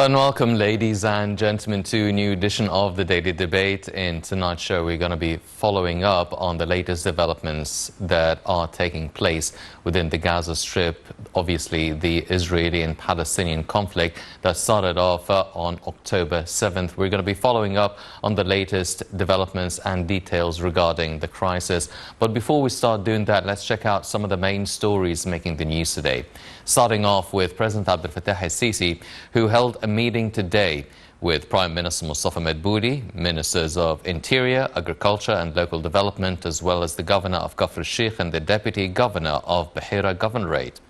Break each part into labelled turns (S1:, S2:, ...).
S1: And welcome, ladies and gentlemen, to a new edition of the Daily Debate. In tonight's show, we're going to be following up on the latest developments that are taking place within the Gaza Strip. Obviously, the Israeli and Palestinian conflict that started off on October 7th. We're going to be following up on the latest developments and details regarding the crisis. But before we start doing that, let's check out some of the main stories making the news today. Starting off with President Abdel Fattah el-Sisi, who held a meeting today with Prime Minister Mustafa Madbouli, Ministers of Interior, Agriculture and Local Development, as well as the Governor of Kafr al-Sheikh and the Deputy Governor of Bahira Governorate.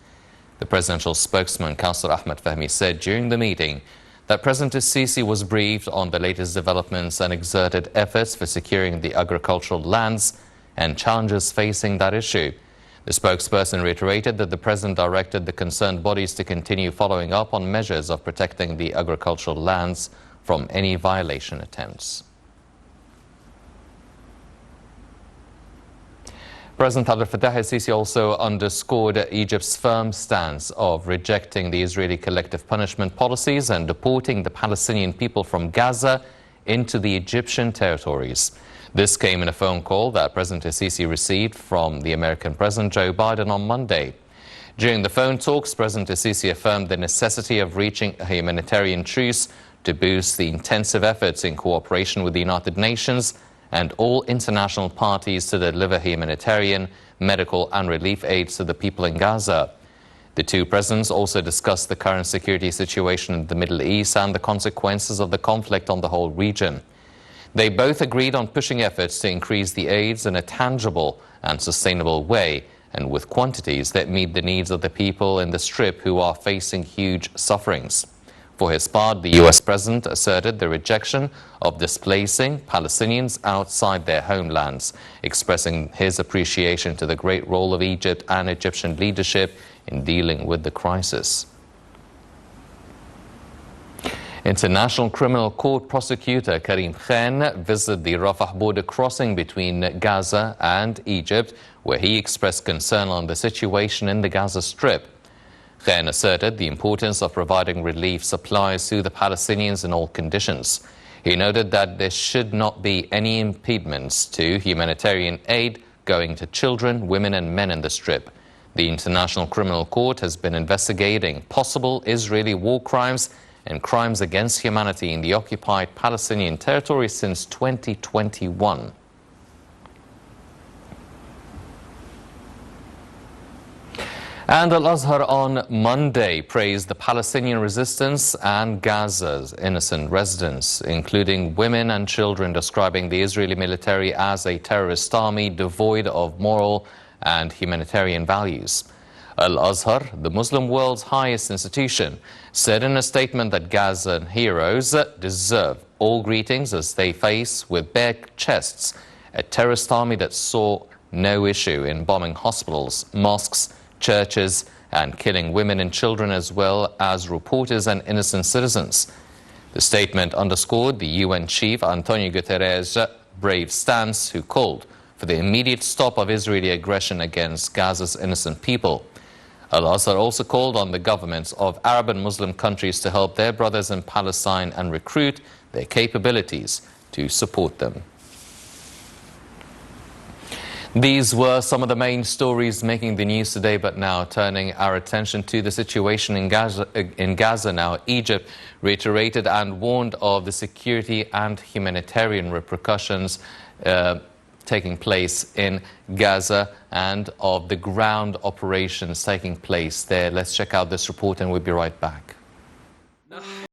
S1: The presidential spokesman, Councillor Ahmed Fahmy, said during the meeting that President al-Sisi was briefed on the latest developments and exerted efforts for securing the agricultural lands and challenges facing that issue. The spokesperson reiterated that the president directed the concerned bodies to continue following up on measures of protecting the agricultural lands from any violation attempts. President Abdel Fattah el-Sisi also underscored Egypt's firm stance of rejecting the Israeli collective punishment policies and deporting the Palestinian people from Gaza into the Egyptian territories. This came in a phone call that President al-Sisi received from the American President Joe Biden on Monday. During the phone talks, President al-Sisi affirmed the necessity of reaching a humanitarian truce to boost the intensive efforts in cooperation with the United Nations and all international parties to deliver humanitarian, medical and relief aid to the people in Gaza. The two presidents also discussed the current security situation in the Middle East and the consequences of the conflict on the whole region. They both agreed on pushing efforts to increase the aids in a tangible and sustainable way and with quantities that meet the needs of the people in the Strip who are facing huge sufferings. For his part, the U.S. president asserted the rejection of displacing Palestinians outside their homelands, expressing his appreciation to the great role of Egypt and Egyptian leadership in dealing with the crisis. International Criminal Court prosecutor Karim Khan visited the Rafah border crossing between Gaza and Egypt, where he expressed concern on the situation in the Gaza Strip. Khan asserted the importance of providing relief supplies to the Palestinians in all conditions. He noted that there should not be any impediments to humanitarian aid going to children, women and men in the Strip. The International Criminal Court has been investigating possible Israeli war crimes and crimes against humanity in the occupied Palestinian territory since 2021. And Al-Azhar on Monday praised the Palestinian resistance and Gaza's innocent residents, including women and children, describing the Israeli military as a terrorist army devoid of moral and humanitarian values. Al-Azhar, the Muslim world's highest institution, said in a statement that Gazan heroes deserve all greetings as they face with bare chests a terrorist army that saw no issue in bombing hospitals, mosques, churches and killing women and children as well as reporters and innocent citizens. The statement underscored the UN chief Antonio Guterres' brave stance, who called for the immediate stop of Israeli aggression against Gaza's innocent people. Al-Azhar also called on the governments of Arab and Muslim countries to help their brothers in Palestine and recruit their capabilities to support them. These were some of the main stories making the news today, but now turning our attention to the situation in Gaza now. Egypt reiterated and warned of the security and humanitarian repercussions taking place in Gaza and of the ground operations taking place there. Let's check out this report and we'll be right back.